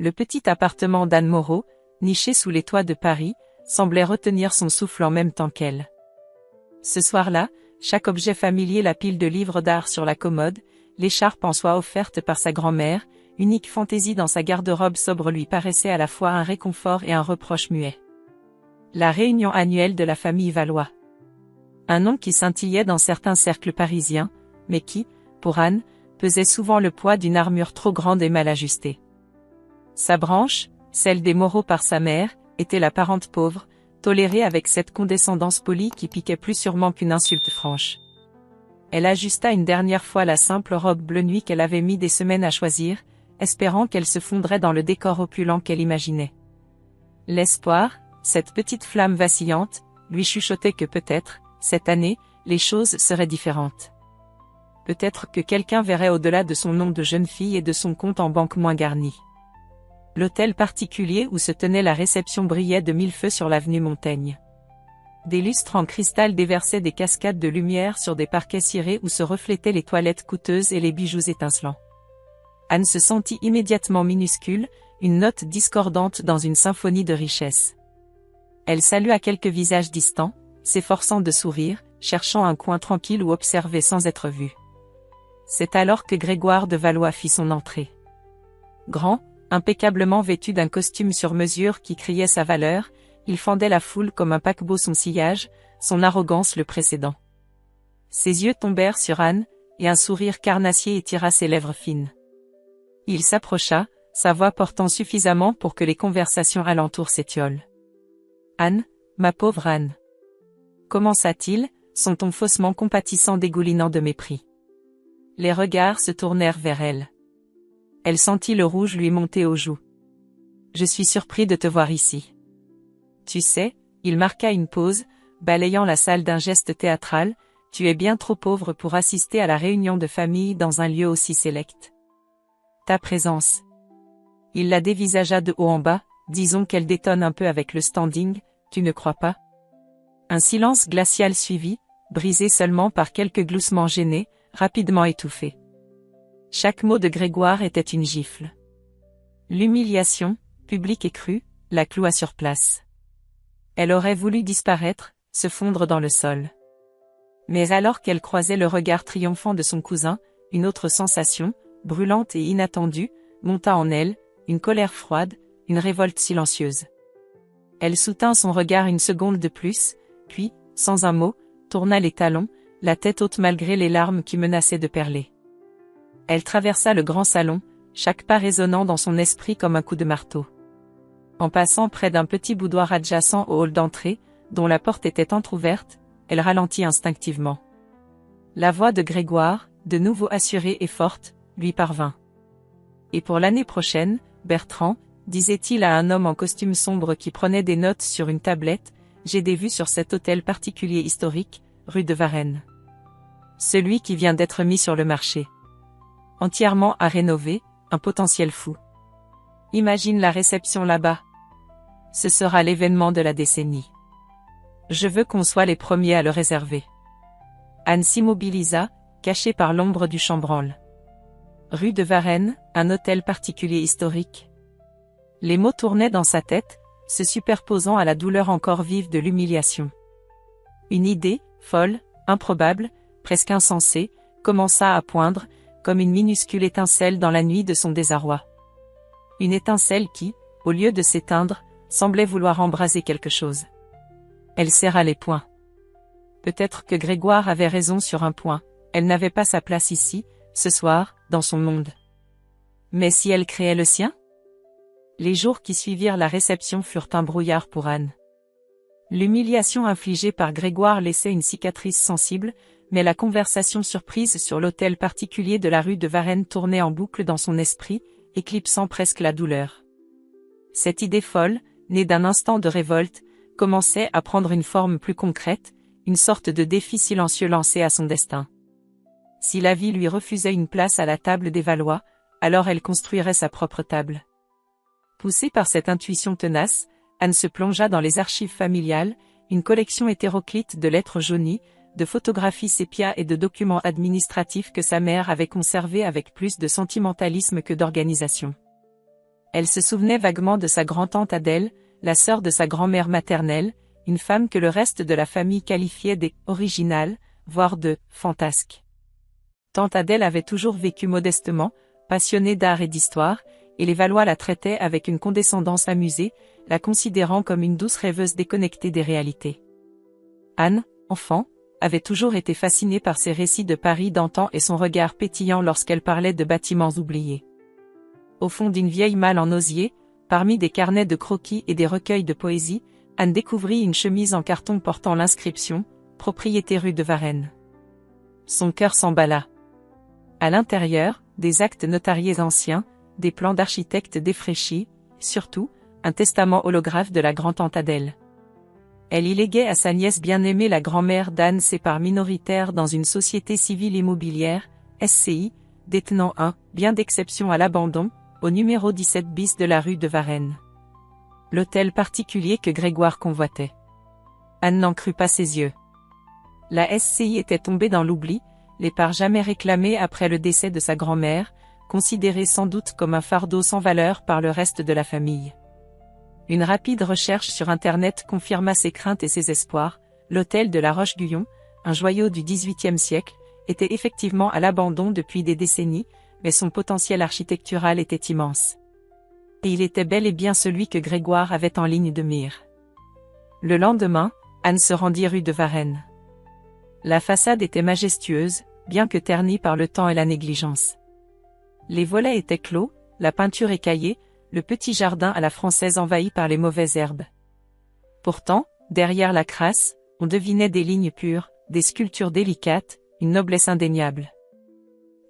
Le petit appartement d'Anne Moreau, niché sous les toits de Paris, semblait retenir son souffle en même temps qu'elle. Ce soir-là, chaque objet familier, la pile de livres d'art sur la commode, l'écharpe en soie offerte par sa grand-mère, unique fantaisie dans sa garde-robe sobre lui paraissait à la fois un réconfort et un reproche muet. La réunion annuelle de la famille Valois. Un nom qui scintillait dans certains cercles parisiens, mais qui, pour Anne, pesait souvent le poids d'une armure trop grande et mal ajustée. Sa branche, celle des Moreau par sa mère, était la parente pauvre, tolérée avec cette condescendance polie qui piquait plus sûrement qu'une insulte franche. Elle ajusta une dernière fois la simple robe bleu nuit qu'elle avait mis des semaines à choisir, espérant qu'elle se fondrait dans le décor opulent qu'elle imaginait. L'espoir, cette petite flamme vacillante, lui chuchotait que peut-être, cette année, les choses seraient différentes. Peut-être que quelqu'un verrait au-delà de son nom de jeune fille et de son compte en banque moins garni. L'hôtel particulier où se tenait la réception brillait de mille feux sur l'avenue Montaigne. Des lustres en cristal déversaient des cascades de lumière sur des parquets cirés où se reflétaient les toilettes coûteuses et les bijoux étincelants. Anne se sentit immédiatement minuscule, une note discordante dans une symphonie de richesse. Elle salua quelques visages distants, s'efforçant de sourire, cherchant un coin tranquille où observer sans être vue. C'est alors que Grégoire de Valois fit son entrée. Grand, impeccablement vêtu d'un costume sur mesure qui criait sa valeur, il fendait la foule comme un paquebot son sillage, son arrogance le précédant. Ses yeux tombèrent sur Anne, et un sourire carnassier étira ses lèvres fines. Il s'approcha, sa voix portant suffisamment pour que les conversations alentour s'étiolent. « Anne, ma pauvre Anne. » commença-t-il, son ton faussement compatissant dégoulinant de mépris. Les regards se tournèrent vers elle. Elle sentit le rouge lui monter aux joues. « Je suis surpris de te voir ici. » Tu sais, il marqua une pause, balayant la salle d'un geste théâtral, tu es bien trop pauvre pour assister à la réunion de famille dans un lieu aussi sélect. Ta présence. Il la dévisagea de haut en bas, disons qu'elle détonne un peu avec le standing, tu ne crois pas? Un silence glacial suivit, brisé seulement par quelques gloussements gênés, rapidement étouffés. Chaque mot de Grégoire était une gifle. L'humiliation, publique et crue, la cloua sur place. Elle aurait voulu disparaître, se fondre dans le sol. Mais alors qu'elle croisait le regard triomphant de son cousin, une autre sensation, brûlante et inattendue, monta en elle, une colère froide, une révolte silencieuse. Elle soutint son regard une seconde de plus, puis, sans un mot, tourna les talons, la tête haute malgré les larmes qui menaçaient de perler. Elle traversa le grand salon, chaque pas résonnant dans son esprit comme un coup de marteau. En passant près d'un petit boudoir adjacent au hall d'entrée, dont la porte était entr'ouverte, elle ralentit instinctivement. La voix de Grégoire, de nouveau assurée et forte, lui parvint. Et pour l'année prochaine, Bertrand, disait-il à un homme en costume sombre qui prenait des notes sur une tablette, j'ai des vues sur cet hôtel particulier historique, rue de Varennes. Celui qui vient d'être mis sur le marché. Entièrement à rénover, un potentiel fou. Imagine la réception là-bas. Ce sera l'événement de la décennie. Je veux qu'on soit les premiers à le réserver. Anne s'immobilisa, cachée par l'ombre du chambranle. Rue de Varennes, un hôtel particulier historique. Les mots tournaient dans sa tête, se superposant à la douleur encore vive de l'humiliation. Une idée, folle, improbable, presque insensée, commença à poindre, comme une minuscule étincelle dans la nuit de son désarroi. Une étincelle qui, au lieu de s'éteindre, semblait vouloir embraser quelque chose. Elle serra les poings. Peut-être que Grégoire avait raison sur un point, elle n'avait pas sa place ici, ce soir, dans son monde. Mais si elle créait le sien? Les jours qui suivirent la réception furent un brouillard pour Anne. L'humiliation infligée par Grégoire laissait une cicatrice sensible, mais la conversation surprise sur l'hôtel particulier de la rue de Varennes tournait en boucle dans son esprit, éclipsant presque la douleur. Cette idée folle, née d'un instant de révolte, commençait à prendre une forme plus concrète, une sorte de défi silencieux lancé à son destin. Si la vie lui refusait une place à la table des Valois, alors elle construirait sa propre table. Poussée par cette intuition tenace, Anne se plongea dans les archives familiales, une collection hétéroclite de lettres jaunies, de photographies sépia et de documents administratifs que sa mère avait conservés avec plus de sentimentalisme que d'organisation. Elle se souvenait vaguement de sa grand-tante Adèle, la sœur de sa grand-mère maternelle, une femme que le reste de la famille qualifiait d'« originale », voire de « fantasque ». Tante Adèle avait toujours vécu modestement, passionnée d'art et d'histoire, et les Valois la traitaient avec une condescendance amusée, la considérant comme une douce rêveuse déconnectée des réalités. Anne, enfant, avait toujours été fascinée par ses récits de Paris d'antan et son regard pétillant lorsqu'elle parlait de bâtiments oubliés. Au fond d'une vieille malle en osier, parmi des carnets de croquis et des recueils de poésie, Anne découvrit une chemise en carton portant l'inscription « Propriété rue de Varennes ». Son cœur s'emballa. À l'intérieur, des actes notariés anciens, des plans d'architectes défraîchis, surtout, un testament holographe de la grand-tante Adèle. Elle y léguait à sa nièce bien-aimée la grand-mère d'Anne ses parts minoritaires dans une société civile immobilière, SCI, détenant un bien d'exception à l'abandon, au numéro 17 bis de la rue de Varennes. L'hôtel particulier que Grégoire convoitait. Anne n'en crut pas ses yeux. La SCI était tombée dans l'oubli, les parts jamais réclamées après le décès de sa grand-mère, considérée sans doute comme un fardeau sans valeur par le reste de la famille. Une rapide recherche sur Internet confirma ses craintes et ses espoirs. L'hôtel de la Roche-Guyon, un joyau du XVIIIe siècle, était effectivement à l'abandon depuis des décennies, mais son potentiel architectural était immense. Et il était bel et bien celui que Grégoire avait en ligne de mire. Le lendemain, Anne se rendit rue de Varennes. La façade était majestueuse, bien que ternie par le temps et la négligence. Les volets étaient clos, la peinture écaillée, le petit jardin à la française envahi par les mauvaises herbes. Pourtant, derrière la crasse, on devinait des lignes pures, des sculptures délicates, une noblesse indéniable.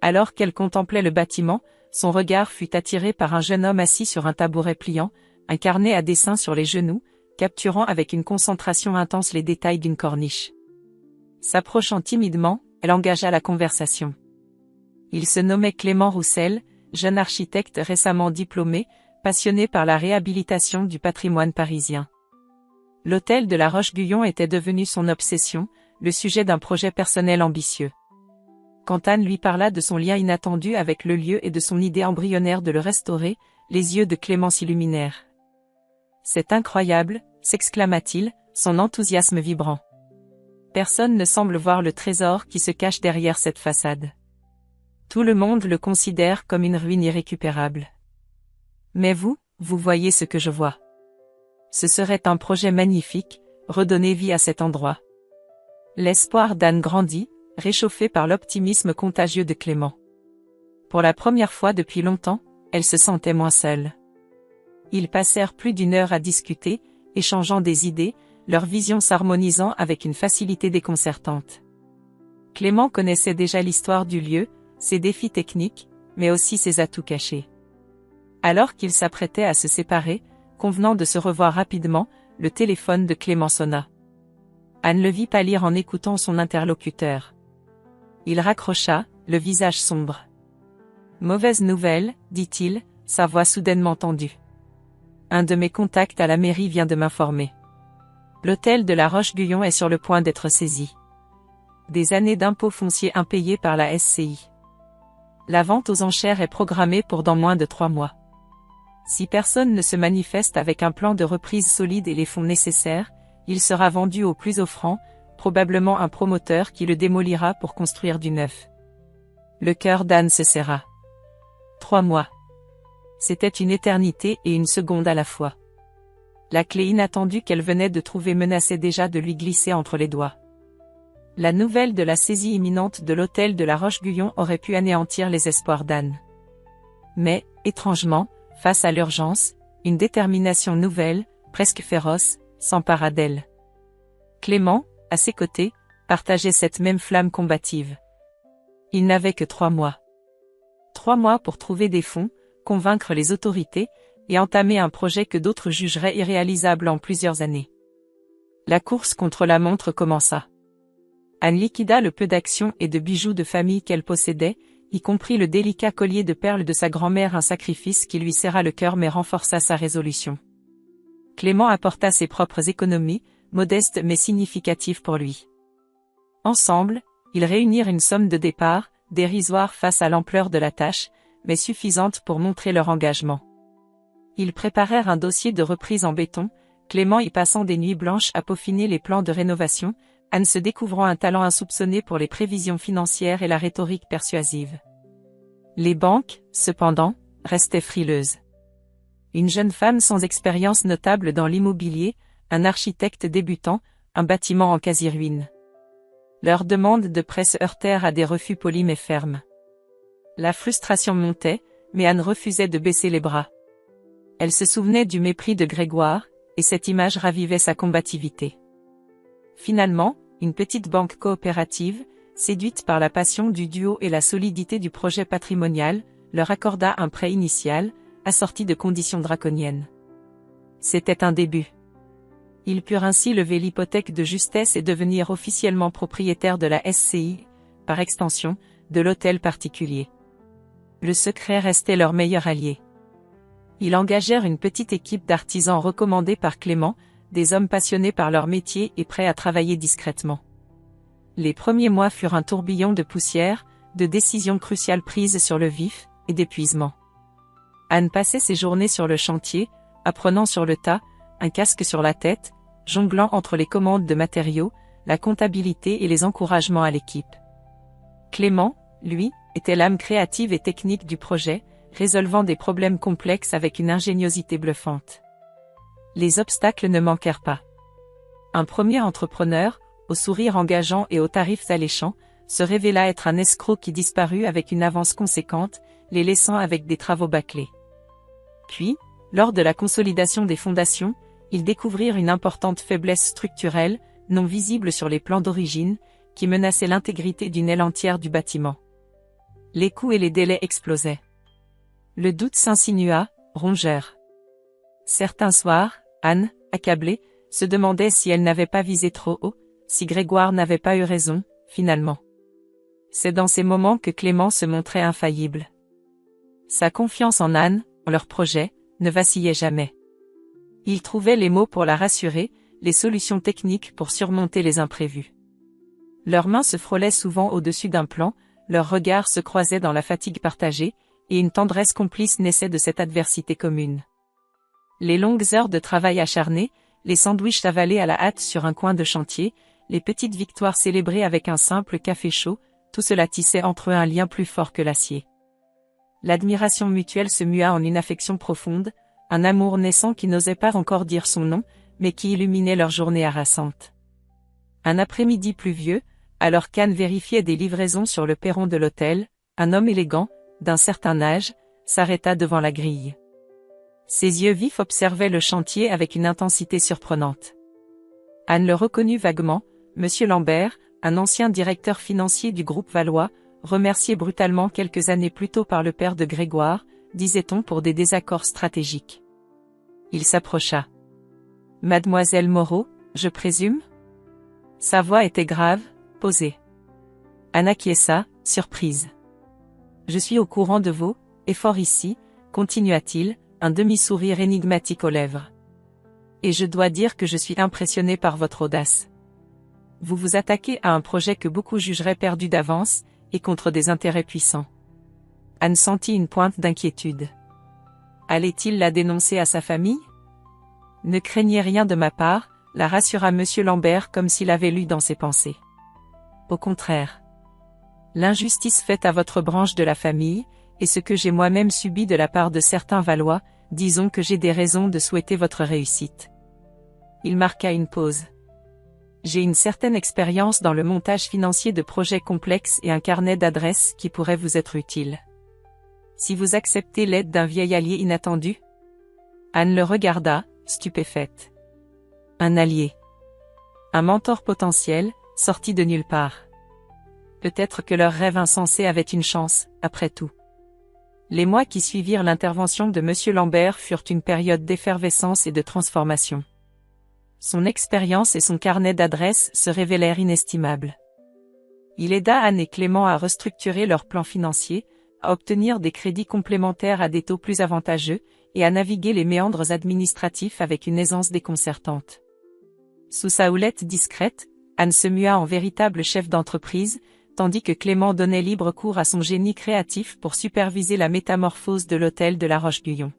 Alors qu'elle contemplait le bâtiment, son regard fut attiré par un jeune homme assis sur un tabouret pliant, un carnet à dessin sur les genoux, capturant avec une concentration intense les détails d'une corniche. S'approchant timidement, elle engagea la conversation. Il se nommait Clément Roussel, jeune architecte récemment diplômé, passionné par la réhabilitation du patrimoine parisien. L'hôtel de la Roche-Guyon était devenu son obsession, le sujet d'un projet personnel ambitieux. Quand Anne lui parla de son lien inattendu avec le lieu et de son idée embryonnaire de le restaurer, les yeux de Clément s'illuminèrent. « C'est incroyable », s'exclama-t-il, son enthousiasme vibrant. Personne ne semble voir le trésor qui se cache derrière cette façade. Tout le monde le considère comme une ruine irrécupérable. Mais vous voyez ce que je vois. Ce serait un projet magnifique, redonner vie à cet endroit. L'espoir d'Anne grandit, réchauffé par l'optimisme contagieux de Clément. Pour la première fois depuis longtemps, elle se sentait moins seule. Ils passèrent plus d'1 heure à discuter, échangeant des idées, leurs visions s'harmonisant avec une facilité déconcertante. Clément connaissait déjà l'histoire du lieu, ses défis techniques, mais aussi ses atouts cachés. Alors qu'ils s'apprêtaient à se séparer, convenant de se revoir rapidement, le téléphone de Clément sonna. Anne le vit pâlir en écoutant son interlocuteur. Il raccrocha, le visage sombre. « Mauvaise nouvelle, dit-il, sa voix soudainement tendue. Un de mes contacts à la mairie vient de m'informer. L'hôtel de la Roche-Guyon est sur le point d'être saisi. Des années d'impôts fonciers impayés par la SCI. La vente aux enchères est programmée pour dans moins de 3 mois. Si personne ne se manifeste avec un plan de reprise solide et les fonds nécessaires, il sera vendu au plus offrant, probablement un promoteur qui le démolira pour construire du neuf. » Le cœur d'Anne se serra. 3 mois. C'était une éternité et une seconde à la fois. La clé inattendue qu'elle venait de trouver menaçait déjà de lui glisser entre les doigts. La nouvelle de la saisie imminente de l'hôtel de la Roche-Guyon aurait pu anéantir les espoirs d'Anne. Mais, étrangement, face à l'urgence, une détermination nouvelle, presque féroce, s'empara d'elle. Clément, à ses côtés, partageait cette même flamme combative. Il n'avait que 3 mois. 3 mois pour trouver des fonds, convaincre les autorités, et entamer un projet que d'autres jugeraient irréalisable en plusieurs années. La course contre la montre commença. Anne liquida le peu d'actions et de bijoux de famille qu'elle possédait, y compris le délicat collier de perles de sa grand-mère, un sacrifice qui lui serra le cœur mais renforça sa résolution. Clément apporta ses propres économies, modestes mais significatives pour lui. Ensemble, ils réunirent une somme de départ, dérisoire face à l'ampleur de la tâche, mais suffisante pour montrer leur engagement. Ils préparèrent un dossier de reprise en béton, Clément y passant des nuits blanches à peaufiner les plans de rénovation, Anne se découvrant un talent insoupçonné pour les prévisions financières et la rhétorique persuasive. Les banques, cependant, restaient frileuses. Une jeune femme sans expérience notable dans l'immobilier, un architecte débutant, un bâtiment en quasi-ruine. Leurs demandes de prêt se heurtèrent à des refus polis mais fermes. La frustration montait, mais Anne refusait de baisser les bras. Elle se souvenait du mépris de Grégoire, et cette image ravivait sa combativité. Finalement, une petite banque coopérative, séduite par la passion du duo et la solidité du projet patrimonial, leur accorda un prêt initial, assorti de conditions draconiennes. C'était un début. Ils purent ainsi lever l'hypothèque de justesse et devenir officiellement propriétaires de la SCI, par extension, de l'hôtel particulier. Le secret restait leur meilleur allié. Ils engagèrent une petite équipe d'artisans recommandés par Clément, des hommes passionnés par leur métier et prêts à travailler discrètement. Les premiers mois furent un tourbillon de poussière, de décisions cruciales prises sur le vif, et d'épuisement. Anne passait ses journées sur le chantier, apprenant sur le tas, un casque sur la tête, jonglant entre les commandes de matériaux, la comptabilité et les encouragements à l'équipe. Clément, lui, était l'âme créative et technique du projet, résolvant des problèmes complexes avec une ingéniosité bluffante. Les obstacles ne manquèrent pas. Un premier entrepreneur, au sourire engageant et aux tarifs alléchants, se révéla être un escroc qui disparut avec une avance conséquente, les laissant avec des travaux bâclés. Puis, lors de la consolidation des fondations, ils découvrirent une importante faiblesse structurelle, non visible sur les plans d'origine, qui menaçait l'intégrité d'une aile entière du bâtiment. Les coûts et les délais explosaient. Le doute s'insinua, rongeur. Certains soirs, Anne, accablée, se demandait si elle n'avait pas visé trop haut, si Grégoire n'avait pas eu raison, finalement. C'est dans ces moments que Clément se montrait infaillible. Sa confiance en Anne, en leur projet, ne vacillait jamais. Il trouvait les mots pour la rassurer, les solutions techniques pour surmonter les imprévus. Leurs mains se frôlaient souvent au-dessus d'un plan, leurs regards se croisaient dans la fatigue partagée, et une tendresse complice naissait de cette adversité commune. Les longues heures de travail acharné, les sandwichs avalés à la hâte sur un coin de chantier, les petites victoires célébrées avec un simple café chaud, tout cela tissait entre eux un lien plus fort que l'acier. L'admiration mutuelle se mua en une affection profonde, un amour naissant qui n'osait pas encore dire son nom, mais qui illuminait leur journée harassante. Un après-midi pluvieux, alors qu'Anne vérifiait des livraisons sur le perron de l'hôtel, un homme élégant, d'un certain âge, s'arrêta devant la grille. Ses yeux vifs observaient le chantier avec une intensité surprenante. Anne le reconnut vaguement, Monsieur Lambert, un ancien directeur financier du groupe Valois, remercié brutalement quelques années plus tôt par le père de Grégoire, disait-on pour des désaccords stratégiques. Il s'approcha. « Mademoiselle Moreau, je présume ?» Sa voix était grave, posée. Anne acquiesça, surprise. « Je suis au courant de vos efforts ici, » continua-t-il, un demi-sourire énigmatique aux lèvres. « Et je dois dire que je suis impressionné par votre audace. Vous vous attaquez à un projet que beaucoup jugeraient perdu d'avance, et contre des intérêts puissants. » Anne sentit une pointe d'inquiétude. Allait-il la dénoncer à sa famille? Ne craignez rien de ma part, la rassura Monsieur Lambert comme s'il avait lu dans ses pensées. Au contraire. L'injustice faite à votre branche de la famille, et ce que j'ai moi-même subi de la part de certains Valois, disons que j'ai des raisons de souhaiter votre réussite. Il marqua une pause. J'ai une certaine expérience dans le montage financier de projets complexes et un carnet d'adresses qui pourrait vous être utile. Si vous acceptez l'aide d'un vieil allié inattendu? Anne le regarda, stupéfaite. Un allié. Un mentor potentiel, sorti de nulle part. Peut-être que leur rêve insensé avait une chance, après tout. Les mois qui suivirent l'intervention de Monsieur Lambert furent une période d'effervescence et de transformation. Son expérience et son carnet d'adresses se révélèrent inestimables. Il aida Anne et Clément à restructurer leurs plans financiers, à obtenir des crédits complémentaires à des taux plus avantageux, et à naviguer les méandres administratifs avec une aisance déconcertante. Sous sa houlette discrète, Anne se mua en véritable chef d'entreprise, tandis que Clément donnait libre cours à son génie créatif pour superviser la métamorphose de l'hôtel de La Roche-Guyon.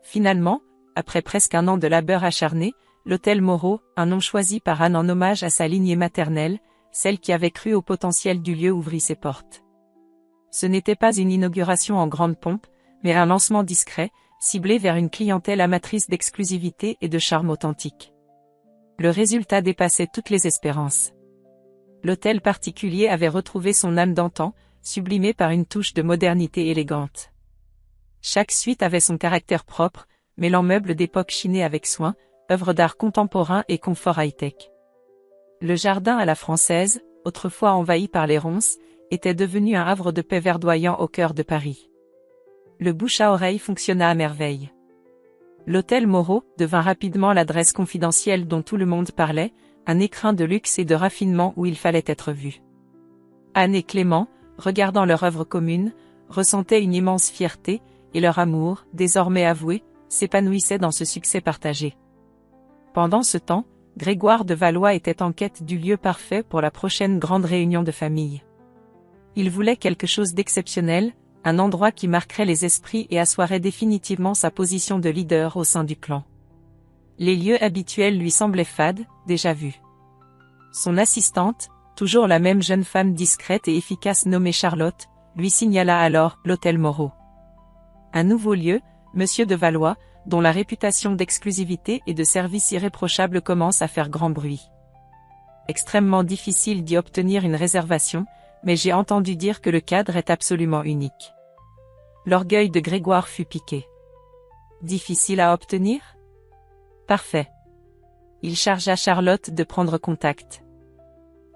Finalement, après presque un an de labeur acharné, l'hôtel Moreau, un nom choisi par Anne en hommage à sa lignée maternelle, celle qui avait cru au potentiel du lieu, ouvrit ses portes. Ce n'était pas une inauguration en grande pompe, mais un lancement discret, ciblé vers une clientèle amatrice d'exclusivité et de charme authentique. Le résultat dépassait toutes les espérances. L'hôtel particulier avait retrouvé son âme d'antan, sublimé par une touche de modernité élégante. Chaque suite avait son caractère propre, mêlant meubles d'époque chinés avec soin, œuvres d'art contemporain et confort high-tech. Le jardin à la française, autrefois envahi par les ronces, était devenu un havre de paix verdoyant au cœur de Paris. Le bouche à oreille fonctionna à merveille. L'hôtel Moreau devint rapidement l'adresse confidentielle dont tout le monde parlait, un écrin de luxe et de raffinement où il fallait être vu. Anne et Clément, regardant leur œuvre commune, ressentaient une immense fierté, et leur amour, désormais avoué, s'épanouissait dans ce succès partagé. Pendant ce temps, Grégoire de Valois était en quête du lieu parfait pour la prochaine grande réunion de famille. Il voulait quelque chose d'exceptionnel, un endroit qui marquerait les esprits et assoirait définitivement sa position de leader au sein du clan. Les lieux habituels lui semblaient fades, déjà vus. Son assistante, toujours la même jeune femme discrète et efficace nommée Charlotte, lui signala alors l'hôtel Moreau. Un nouveau lieu, Monsieur de Valois, dont la réputation d'exclusivité et de service irréprochable commence à faire grand bruit. Extrêmement difficile d'y obtenir une réservation, mais j'ai entendu dire que le cadre est absolument unique. L'orgueil de Grégoire fut piqué. Difficile à obtenir? Parfait. Il chargea Charlotte de prendre contact.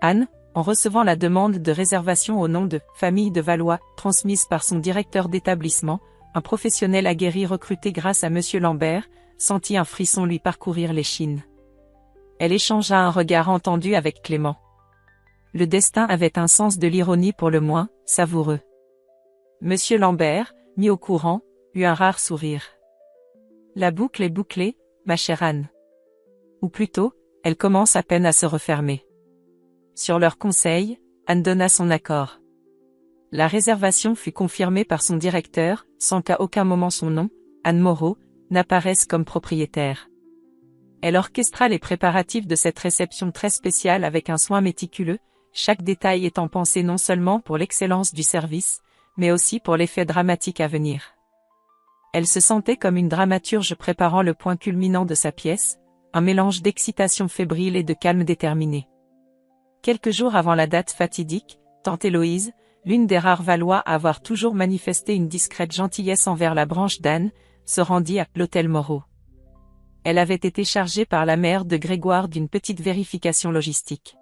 Anne, en recevant la demande de réservation au nom de « Famille de Valois » transmise par son directeur d'établissement, un professionnel aguerri recruté grâce à Monsieur Lambert, sentit un frisson lui parcourir l'échine. Elle échangea un regard entendu avec Clément. Le destin avait un sens de l'ironie pour le moins savoureux. Monsieur Lambert, mis au courant, eut un rare sourire. La boucle est bouclée, ma chère Anne. Ou plutôt, elle commence à peine à se refermer. Sur leur conseil, Anne donna son accord. La réservation fut confirmée par son directeur, sans qu'à aucun moment son nom, Anne Moreau, n'apparaisse comme propriétaire. Elle orchestra les préparatifs de cette réception très spéciale avec un soin méticuleux, chaque détail étant pensé non seulement pour l'excellence du service, mais aussi pour l'effet dramatique à venir. Elle se sentait comme une dramaturge préparant le point culminant de sa pièce, un mélange d'excitation fébrile et de calme déterminé. Quelques jours avant la date fatidique, tante Héloïse, l'une des rares Valois à avoir toujours manifesté une discrète gentillesse envers la branche d'Anne, se rendit à l'hôtel Moreau. Elle avait été chargée par la mère de Grégoire d'une petite vérification logistique.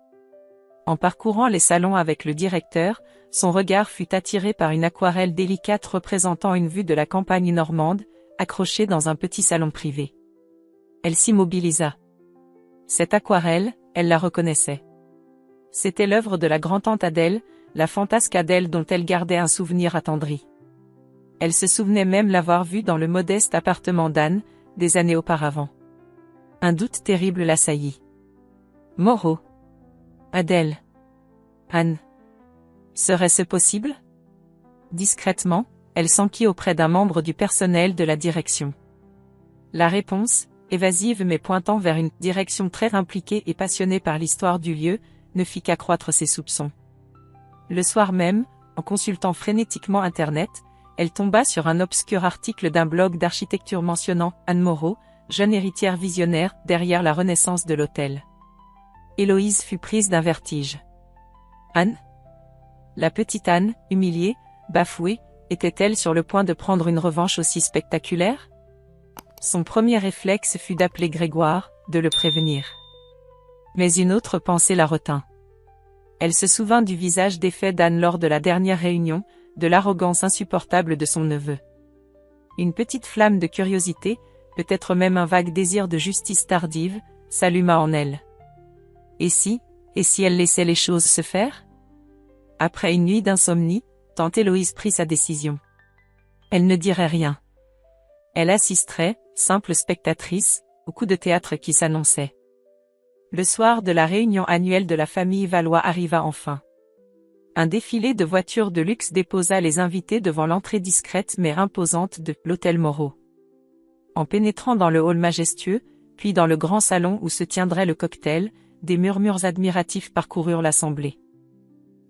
En parcourant les salons avec le directeur, son regard fut attiré par une aquarelle délicate représentant une vue de la campagne normande, accrochée dans un petit salon privé. Elle s'immobilisa. Cette aquarelle, elle la reconnaissait. C'était l'œuvre de la grand-tante Adèle, la fantasque Adèle dont elle gardait un souvenir attendri. Elle se souvenait même l'avoir vue dans le modeste appartement d'Anne, des années auparavant. Un doute terrible l'assaillit. Moreau. Adèle. Anne. Serait-ce possible? Discrètement, elle s'enquit auprès d'un membre du personnel de la direction. La réponse, évasive mais pointant vers une direction très impliquée et passionnée par l'histoire du lieu, ne fit qu'accroître ses soupçons. Le soir même, en consultant frénétiquement Internet, elle tomba sur un obscur article d'un blog d'architecture mentionnant Anne Moreau, jeune héritière visionnaire, derrière la renaissance de l'hôtel. Héloïse fut prise d'un vertige. Anne? La petite Anne, humiliée, bafouée, était-elle sur le point de prendre une revanche aussi spectaculaire? Son premier réflexe fut d'appeler Grégoire, de le prévenir. Mais une autre pensée la retint. Elle se souvint du visage défait d'Anne lors de la dernière réunion, de l'arrogance insupportable de son neveu. Une petite flamme de curiosité, peut-être même un vague désir de justice tardive, s'alluma en elle. Et si elle laissait les choses se faire? Après une nuit d'insomnie, tante Héloïse prit sa décision. Elle ne dirait rien. Elle assisterait, simple spectatrice, au coup de théâtre qui s'annonçait. Le soir de la réunion annuelle de la famille Valois arriva enfin. Un défilé de voitures de luxe déposa les invités devant l'entrée discrète mais imposante de l'hôtel Moreau. En pénétrant dans le hall majestueux, puis dans le grand salon où se tiendrait le cocktail, des murmures admiratifs parcoururent l'assemblée.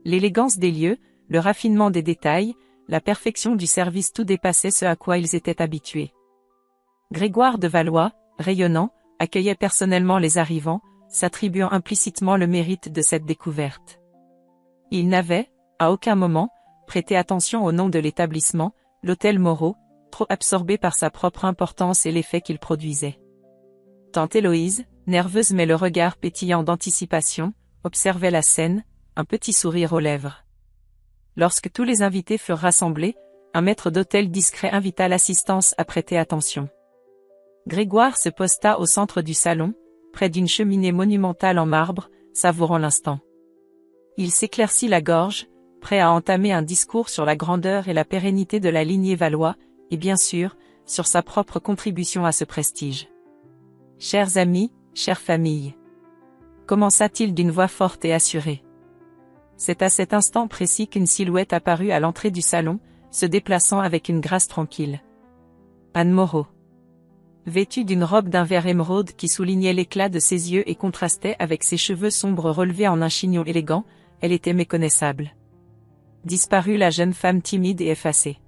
L'élégance des lieux, le raffinement des détails, la perfection du service, tout dépassait ce à quoi ils étaient habitués. Grégoire de Valois, rayonnant, accueillait personnellement les arrivants, s'attribuant implicitement le mérite de cette découverte. Il n'avait, à aucun moment, prêté attention au nom de l'établissement, l'hôtel Moreau, trop absorbé par sa propre importance et l'effet qu'il produisait. Tante Héloïse, nerveuse mais le regard pétillant d'anticipation, observait la scène, un petit sourire aux lèvres. Lorsque tous les invités furent rassemblés, un maître d'hôtel discret invita l'assistance à prêter attention. Grégoire se posta au centre du salon, près d'une cheminée monumentale en marbre, savourant l'instant. Il s'éclaircit la gorge, prêt à entamer un discours sur la grandeur et la pérennité de la lignée Valois, et bien sûr, sur sa propre contribution à ce prestige. « Chers amis, chère famille » commença-t-il d'une voix forte et assurée. C'est à cet instant précis qu'une silhouette apparut à l'entrée du salon, se déplaçant avec une grâce tranquille. Anne Moreau. Vêtue d'une robe d'un vert émeraude qui soulignait l'éclat de ses yeux et contrastait avec ses cheveux sombres relevés en un chignon élégant, elle était méconnaissable. Disparut la jeune femme timide et effacée.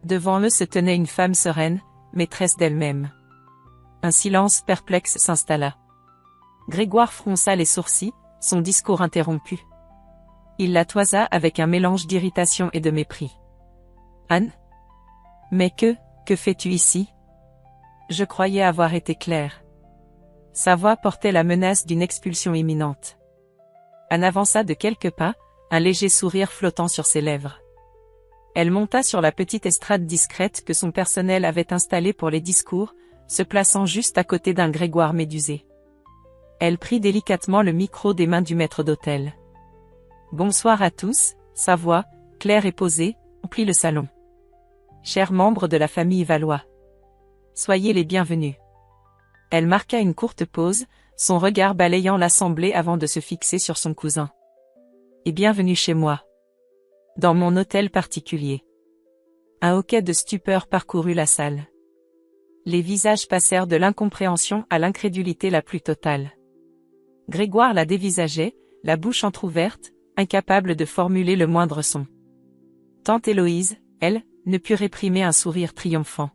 Devant eux se tenait une femme sereine, maîtresse d'elle-même. Un silence perplexe s'installa. Grégoire fronça les sourcils, son discours interrompu. Il la toisa avec un mélange d'irritation et de mépris. « Anne ? Mais que fais-tu ici ? Je croyais avoir été claire. » Sa voix portait la menace d'une expulsion imminente. Anne avança de quelques pas, un léger sourire flottant sur ses lèvres. Elle monta sur la petite estrade discrète que son personnel avait installée pour les discours, se plaçant juste à côté d'un Grégoire médusé. Elle prit délicatement le micro des mains du maître d'hôtel. « Bonsoir à tous », sa voix, claire et posée, emplit le salon. « Chers membres de la famille Valois. Soyez les bienvenus. » Elle marqua une courte pause, son regard balayant l'assemblée avant de se fixer sur son cousin. « Et bienvenue chez moi. Dans mon hôtel particulier. » Un hoquet de stupeur parcourut la salle. Les visages passèrent de l'incompréhension à l'incrédulité la plus totale. Grégoire la dévisageait, la bouche entr'ouverte, incapable de formuler le moindre son. Tante Héloïse, elle, ne put réprimer un sourire triomphant.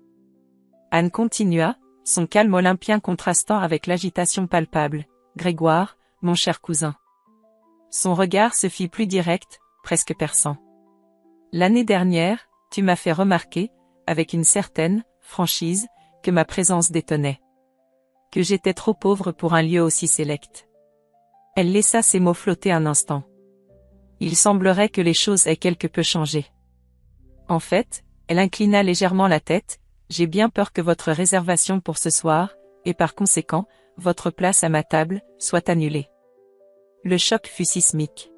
Anne continua, son calme olympien contrastant avec l'agitation palpable. « Grégoire, mon cher cousin. » Son regard se fit plus direct, presque perçant. « L'année dernière, tu m'as fait remarquer, avec une certaine franchise, que ma présence détonnait. Que j'étais trop pauvre pour un lieu aussi sélect. » Elle laissa ces mots flotter un instant. Il semblerait que les choses aient quelque peu changé. En fait, elle inclina légèrement la tête, j'ai bien peur que votre réservation pour ce soir, et par conséquent, votre place à ma table, soit annulée. Le choc fut sismique.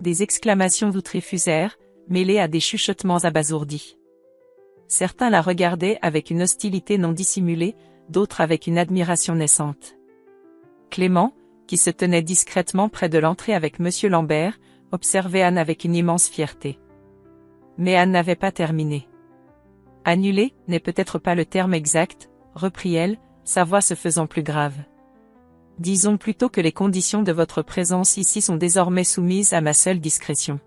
Des exclamations outrées-fusèrent, mêlées à des chuchotements abasourdis. Certains la regardaient avec une hostilité non dissimulée, d'autres avec une admiration naissante. Clément, qui se tenait discrètement près de l'entrée avec Monsieur Lambert, observait Anne avec une immense fierté. Mais Anne n'avait pas terminé. « Annuler n'est peut-être pas le terme exact, » reprit-elle, sa voix se faisant plus grave. « Disons plutôt que les conditions de votre présence ici sont désormais soumises à ma seule discrétion.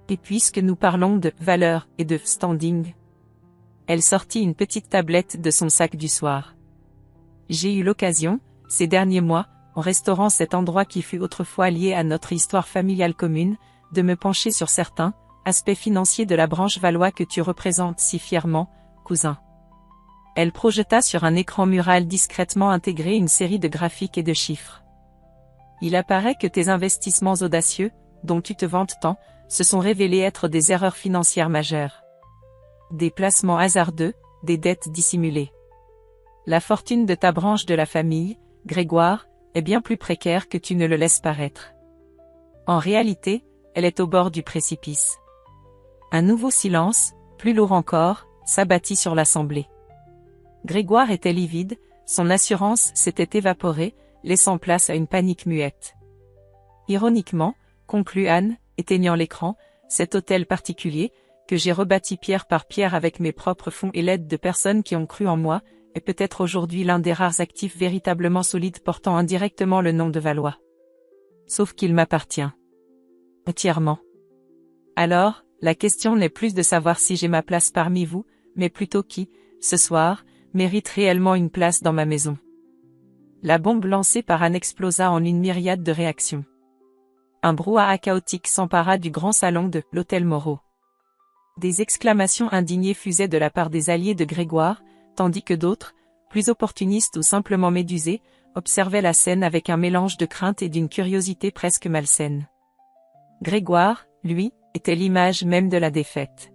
Et puisque nous parlons de valeur et de standing... » Elle sortit une petite tablette de son sac du soir. « J'ai eu l'occasion, ces derniers mois, en restaurant cet endroit qui fut autrefois lié à notre histoire familiale commune, de me pencher sur certains aspects financiers de la branche Valois que tu représentes si fièrement, cousin. » Elle projeta sur un écran mural discrètement intégré une série de graphiques et de chiffres. « Il apparaît que tes investissements audacieux, dont tu te vantes tant, se sont révélés être des erreurs financières majeures. Des placements hasardeux, des dettes dissimulées. La fortune de ta branche de la famille, Grégoire, est bien plus précaire que tu ne le laisses paraître. En réalité, elle est au bord du précipice. » Un nouveau silence, plus lourd encore, s'abattit sur l'assemblée. Grégoire était livide, son assurance s'était évaporée, laissant place à une panique muette. Ironiquement, conclut Anne, éteignant l'écran, cet hôtel particulier, que j'ai rebâti pierre par pierre avec mes propres fonds et l'aide de personnes qui ont cru en moi, est peut-être aujourd'hui l'un des rares actifs véritablement solides portant indirectement le nom de Valois. Sauf qu'il m'appartient. Entièrement. Alors, la question n'est plus de savoir si j'ai ma place parmi vous, mais plutôt qui, ce soir, mérite réellement une place dans ma maison. La bombe lancée par Anne explosa en une myriade de réactions. Un brouhaha chaotique s'empara du grand salon de l'hôtel Moreau. Des exclamations indignées fusaient de la part des alliés de Grégoire, tandis que d'autres, plus opportunistes ou simplement médusés, observaient la scène avec un mélange de crainte et d'une curiosité presque malsaine. Grégoire, lui, était l'image même de la défaite.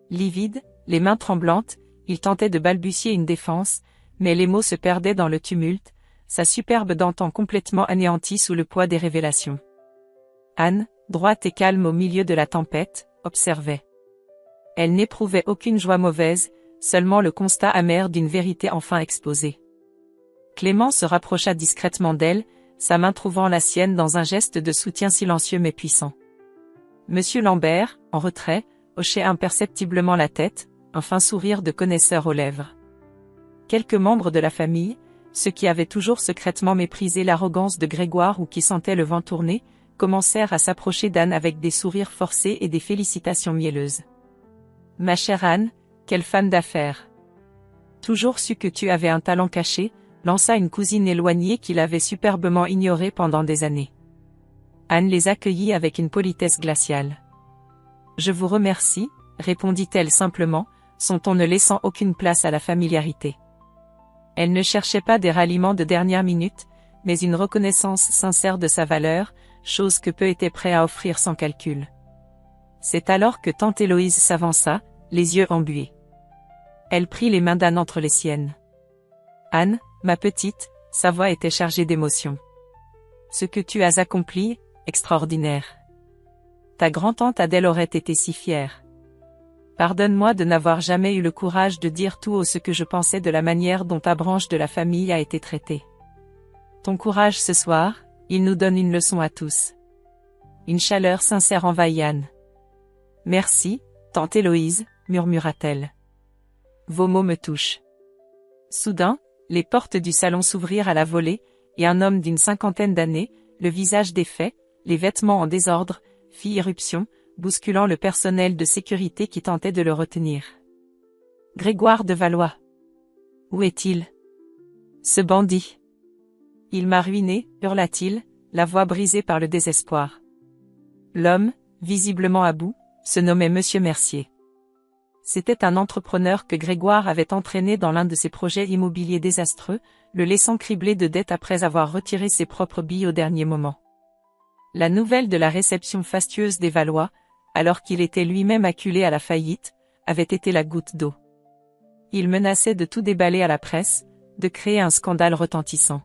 Livide, les mains tremblantes, il tentait de balbutier une défense, mais les mots se perdaient dans le tumulte, sa superbe d'antan complètement anéantie sous le poids des révélations. Anne, droite et calme au milieu de la tempête, observait. Elle n'éprouvait aucune joie mauvaise, seulement le constat amer d'une vérité enfin exposée. Clément se rapprocha discrètement d'elle, sa main trouvant la sienne dans un geste de soutien silencieux mais puissant. Monsieur Lambert, en retrait, hochait imperceptiblement la tête, un fin sourire de connaisseur aux lèvres. Quelques membres de la famille, ceux qui avaient toujours secrètement méprisé l'arrogance de Grégoire ou qui sentaient le vent tourner, commencèrent à s'approcher d'Anne avec des sourires forcés et des félicitations mielleuses. « Ma chère Anne, quelle femme d'affaires ! Toujours su que tu avais un talent caché », lança une cousine éloignée qu'il avait superbement ignorée pendant des années. Anne les accueillit avec une politesse glaciale. « Je vous remercie », répondit-elle simplement, son ton ne laissant aucune place à la familiarité. Elle ne cherchait pas des ralliements de dernière minute, mais une reconnaissance sincère de sa valeur, chose que peu étaient prêts à offrir sans calcul. C'est alors que tante Héloïse s'avança, les yeux embués. Elle prit les mains d'Anne entre les siennes. « Anne, ma petite », sa voix était chargée d'émotion. « Ce que tu as accompli, extraordinaire. Ta grand-tante Adèle aurait été si fière. Pardonne-moi de n'avoir jamais eu le courage de dire tout haut ce que je pensais de la manière dont ta branche de la famille a été traitée. Ton courage ce soir, il nous donne une leçon à tous. » Une chaleur sincère envahit Anne. « Merci, tante Héloïse, » murmura-t-elle. « Vos mots me touchent. » Soudain, les portes du salon s'ouvrirent à la volée, et un homme d'une cinquantaine d'années, le visage défait, les vêtements en désordre, fit irruption, bousculant le personnel de sécurité qui tentait de le retenir. « Grégoire de Valois. Où est-il? Ce bandit. Il m'a ruiné, hurla-t-il, la voix brisée par le désespoir. L'homme, visiblement à bout, se nommait Monsieur Mercier. C'était un entrepreneur que Grégoire avait entraîné dans l'un de ses projets immobiliers désastreux, le laissant criblé de dettes après avoir retiré ses propres billes au dernier moment. La nouvelle de la réception fastueuse des Valois, alors qu'il était lui-même acculé à la faillite, avait été la goutte d'eau. Il menaçait de tout déballer à la presse, de créer un scandale retentissant.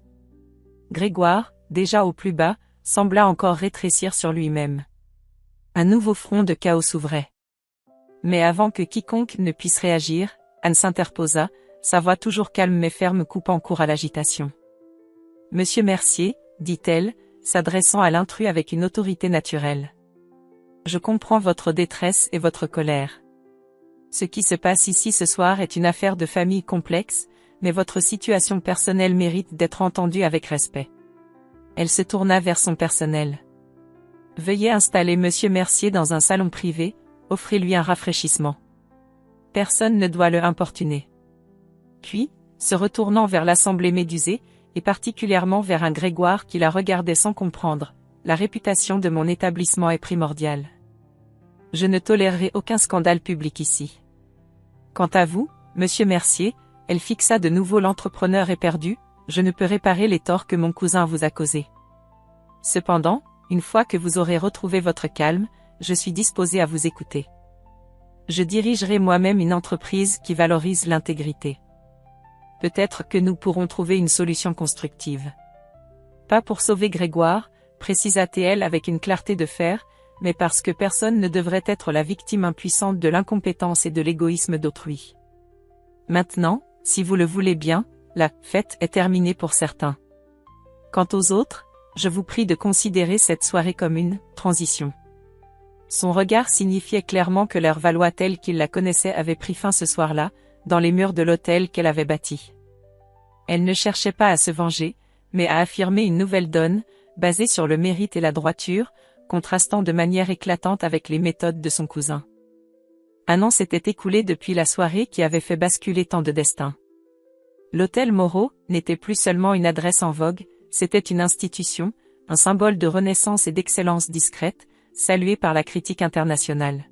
Grégoire, déjà au plus bas, sembla encore rétrécir sur lui-même. Un nouveau front de chaos s'ouvrait. Mais avant que quiconque ne puisse réagir, Anne s'interposa, sa voix toujours calme mais ferme coupant court à l'agitation. « Monsieur Mercier, » dit-elle, s'adressant à l'intrus avec une autorité naturelle. « Je comprends votre détresse et votre colère. Ce qui se passe ici ce soir est une affaire de famille complexe, mais votre situation personnelle mérite d'être entendue avec respect. » Elle se tourna vers son personnel. « Veuillez installer Monsieur Mercier dans un salon privé, offrez-lui un rafraîchissement. Personne ne doit le importuner. » Puis, se retournant vers l'assemblée médusée, et particulièrement vers un Grégoire qui la regardait sans comprendre, « La réputation de mon établissement est primordiale. Je ne tolérerai aucun scandale public ici. Quant à vous, Monsieur Mercier, » elle fixa de nouveau l'entrepreneur éperdu, « je ne peux réparer les torts que mon cousin vous a causés. Cependant, une fois que vous aurez retrouvé votre calme, je suis disposé à vous écouter. Je dirigerai moi-même une entreprise qui valorise l'intégrité. Peut-être que nous pourrons trouver une solution constructive. Pas pour sauver Grégoire, précisa-t-elle avec une clarté de fer, mais parce que personne ne devrait être la victime impuissante de l'incompétence et de l'égoïsme d'autrui. Maintenant, si vous le voulez bien, la fête est terminée pour certains. Quant aux autres, je vous prie de considérer cette soirée comme une transition. Son regard signifiait clairement que leur Valois tel qu'il la connaissait avait pris fin ce soir-là, dans les murs de l'hôtel qu'elle avait bâti. Elle ne cherchait pas à se venger, mais à affirmer une nouvelle donne, basée sur le mérite et la droiture, contrastant de manière éclatante avec les méthodes de son cousin. Un an s'était écoulé depuis la soirée qui avait fait basculer tant de destins. L'hôtel Moreau n'était plus seulement une adresse en vogue, c'était une institution, un symbole de renaissance et d'excellence discrète, salué par la critique internationale.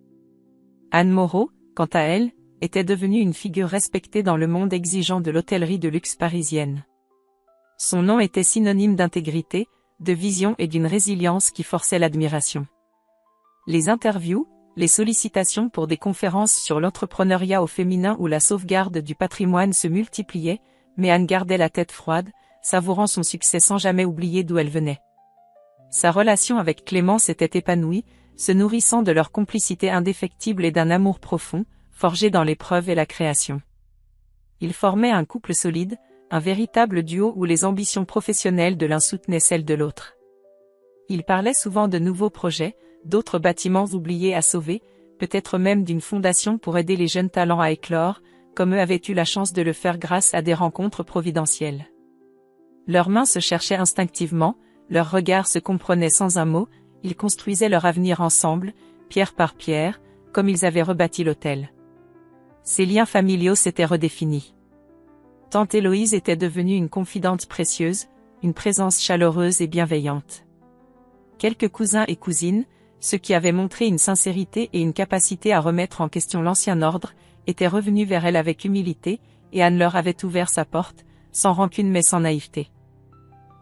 Anne Moreau, quant à elle, était devenue une figure respectée dans le monde exigeant de l'hôtellerie de luxe parisienne. Son nom était synonyme d'intégrité, de vision et d'une résilience qui forçait l'admiration. Les interviews, les sollicitations pour des conférences sur l'entrepreneuriat au féminin ou la sauvegarde du patrimoine se multipliaient, mais Anne gardait la tête froide, savourant son succès sans jamais oublier d'où elle venait. Sa relation avec Clément s'était épanouie, se nourrissant de leur complicité indéfectible et d'un amour profond, forgé dans l'épreuve et la création. Ils formaient un couple solide, un véritable duo où les ambitions professionnelles de l'un soutenaient celles de l'autre. Ils parlaient souvent de nouveaux projets, d'autres bâtiments oubliés à sauver, peut-être même d'une fondation pour aider les jeunes talents à éclore, comme eux avaient eu la chance de le faire grâce à des rencontres providentielles. Leurs mains se cherchaient instinctivement, leurs regards se comprenaient sans un mot, ils construisaient leur avenir ensemble, pierre par pierre, comme ils avaient rebâti l'hôtel. Ces liens familiaux s'étaient redéfinis. Tante Héloïse était devenue une confidente précieuse, une présence chaleureuse et bienveillante. Quelques cousins et cousines, ceux qui avaient montré une sincérité et une capacité à remettre en question l'ancien ordre, étaient revenus vers elle avec humilité, et Anne leur avait ouvert sa porte, sans rancune mais sans naïveté.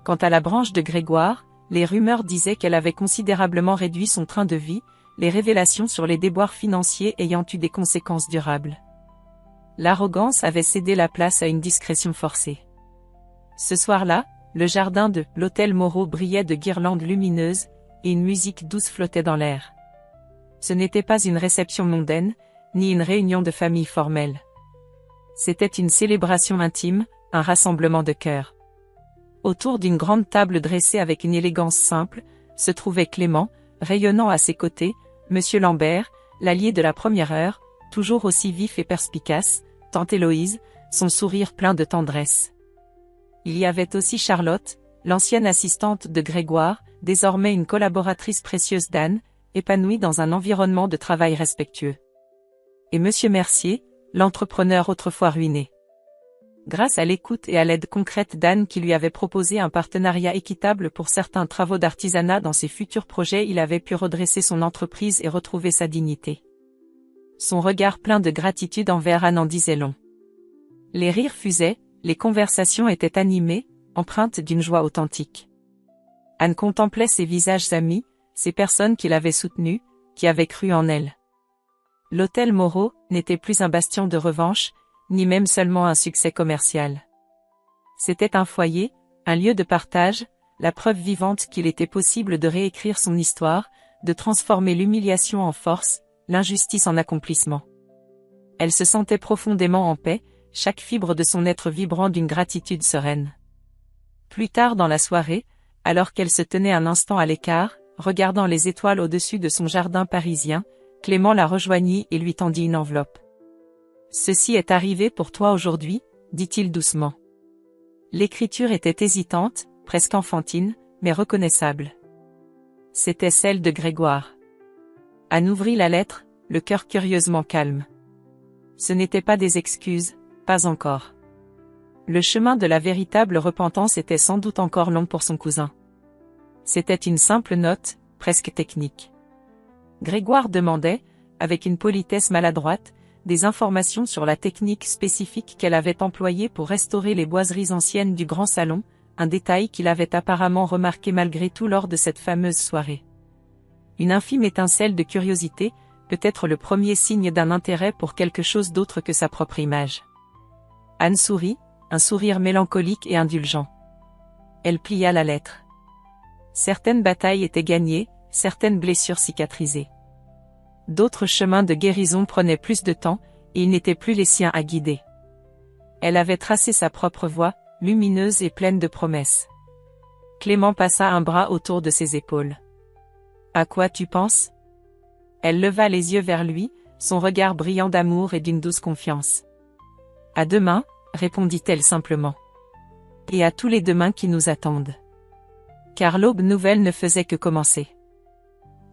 Quant à la branche de Grégoire, les rumeurs disaient qu'elle avait considérablement réduit son train de vie, les révélations sur les déboires financiers ayant eu des conséquences durables. L'arrogance avait cédé la place à une discrétion forcée. Ce soir-là, le jardin de l'hôtel Moreau brillait de guirlandes lumineuses, et une musique douce flottait dans l'air. Ce n'était pas une réception mondaine, ni une réunion de famille formelle. C'était une célébration intime, un rassemblement de cœur. Autour d'une grande table dressée avec une élégance simple, se trouvait Clément, rayonnant à ses côtés, Monsieur Lambert, l'allié de la première heure, toujours aussi vif et perspicace, tante Héloïse, son sourire plein de tendresse. Il y avait aussi Charlotte, l'ancienne assistante de Grégoire, désormais une collaboratrice précieuse d'Anne, épanouie dans un environnement de travail respectueux. Et Monsieur Mercier, l'entrepreneur autrefois ruiné. Grâce à l'écoute et à l'aide concrète d'Anne qui lui avait proposé un partenariat équitable pour certains travaux d'artisanat dans ses futurs projets, il avait pu redresser son entreprise et retrouver sa dignité. Son regard plein de gratitude envers Anne en disait long. Les rires fusaient, les conversations étaient animées, empreintes d'une joie authentique. Anne contemplait ces visages amis, ces personnes qui l'avaient soutenue, qui avaient cru en elle. L'hôtel Moreau n'était plus un bastion de revanche, ni même seulement un succès commercial. C'était un foyer, un lieu de partage, la preuve vivante qu'il était possible de réécrire son histoire, de transformer l'humiliation en force, l'injustice en accomplissement. Elle se sentait profondément en paix, chaque fibre de son être vibrant d'une gratitude sereine. Plus tard dans la soirée, alors qu'elle se tenait un instant à l'écart, regardant les étoiles au-dessus de son jardin parisien, Clément la rejoignit et lui tendit une enveloppe. « Ceci est arrivé pour toi aujourd'hui, dit-il doucement. » L'écriture était hésitante, presque enfantine, mais reconnaissable. C'était celle de Grégoire. Anne ouvrit la lettre, le cœur curieusement calme. Ce n'étaient pas des excuses, pas encore. Le chemin de la véritable repentance était sans doute encore long pour son cousin. C'était une simple note, presque technique. Grégoire demandait, avec une politesse maladroite, des informations sur la technique spécifique qu'elle avait employée pour restaurer les boiseries anciennes du grand salon, un détail qu'il avait apparemment remarqué malgré tout lors de cette fameuse soirée. Une infime étincelle de curiosité, peut-être le premier signe d'un intérêt pour quelque chose d'autre que sa propre image. Anne sourit, un sourire mélancolique et indulgent. Elle plia la lettre. Certaines batailles étaient gagnées, certaines blessures cicatrisées. D'autres chemins de guérison prenaient plus de temps, et ils n'étaient plus les siens à guider. Elle avait tracé sa propre voie, lumineuse et pleine de promesses. Clément passa un bras autour de ses épaules. « À quoi tu penses ? Elle leva les yeux vers lui, son regard brillant d'amour et d'une douce confiance. « À demain, répondit-elle simplement. Et à tous les demains qui nous attendent. » Car l'aube nouvelle ne faisait que commencer.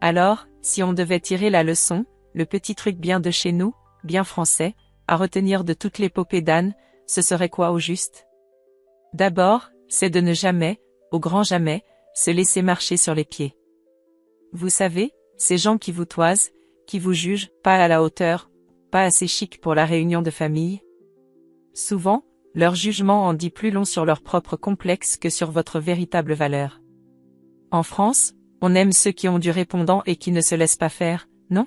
Alors, si on devait tirer la leçon, le petit truc bien de chez nous, bien français, à retenir de toute l'épopée d'Anne, ce serait quoi au juste? D'abord, c'est de ne jamais, au grand jamais, se laisser marcher sur les pieds. Vous savez, ces gens qui vous toisent, qui vous jugent, pas à la hauteur, pas assez chic pour la réunion de famille. Souvent, leur jugement en dit plus long sur leur propre complexe que sur votre véritable valeur. En France, on aime ceux qui ont du répondant et qui ne se laissent pas faire, non?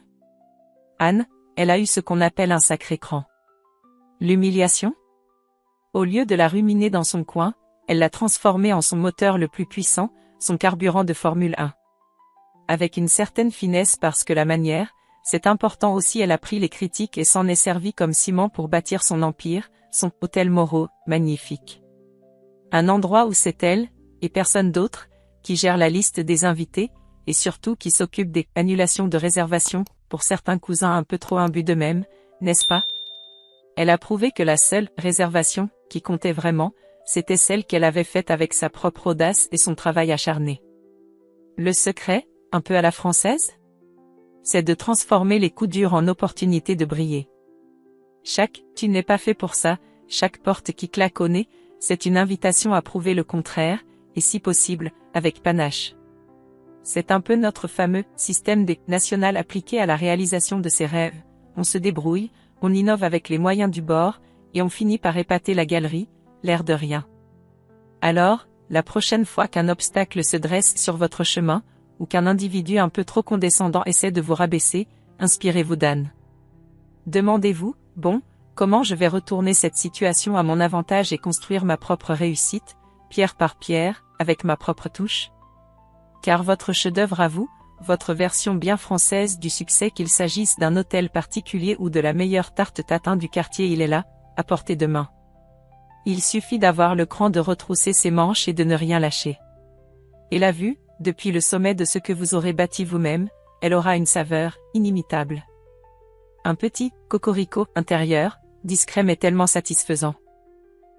Anne, elle a eu ce qu'on appelle un sacré cran. L'humiliation? Au lieu de la ruminer dans son coin, elle l'a transformée en son moteur le plus puissant, son carburant de Formule 1. Avec une certaine finesse parce que la manière, c'est important aussi, elle a pris les critiques et s'en est servie comme ciment pour bâtir son empire, son hôtel Moreau, magnifique. Un endroit où c'est elle, et personne d'autre, qui gère la liste des invités, et surtout qui s'occupe des annulations de réservations, pour certains cousins un peu trop imbus d'eux-mêmes, n'est-ce pas? Elle a prouvé que la seule réservation qui comptait vraiment, c'était celle qu'elle avait faite avec sa propre audace et son travail acharné. Le secret, un peu à la française? C'est de transformer les coups durs en opportunités de briller. Tu n'es pas fait pour ça, chaque porte qui claque au nez, c'est une invitation à prouver le contraire, et si possible, avec panache. C'est un peu notre fameux système national appliqué à la réalisation de ses rêves. On se débrouille, on innove avec les moyens du bord, et on finit par épater la galerie, l'air de rien. Alors, la prochaine fois qu'un obstacle se dresse sur votre chemin, ou qu'un individu un peu trop condescendant essaie de vous rabaisser, inspirez-vous d'Anne. Demandez-vous, bon, comment je vais retourner cette situation à mon avantage et construire ma propre réussite, pierre par pierre, avec ma propre touche? Car votre chef-d'œuvre à vous, votre version bien française du succès, qu'il s'agisse d'un hôtel particulier ou de la meilleure tarte tatin du quartier, il est là, à portée de main. Il suffit d'avoir le cran de retrousser ses manches et de ne rien lâcher. Et la vue, depuis le sommet de ce que vous aurez bâti vous-même, elle aura une saveur inimitable. Un petit cocorico intérieur, discret mais tellement satisfaisant.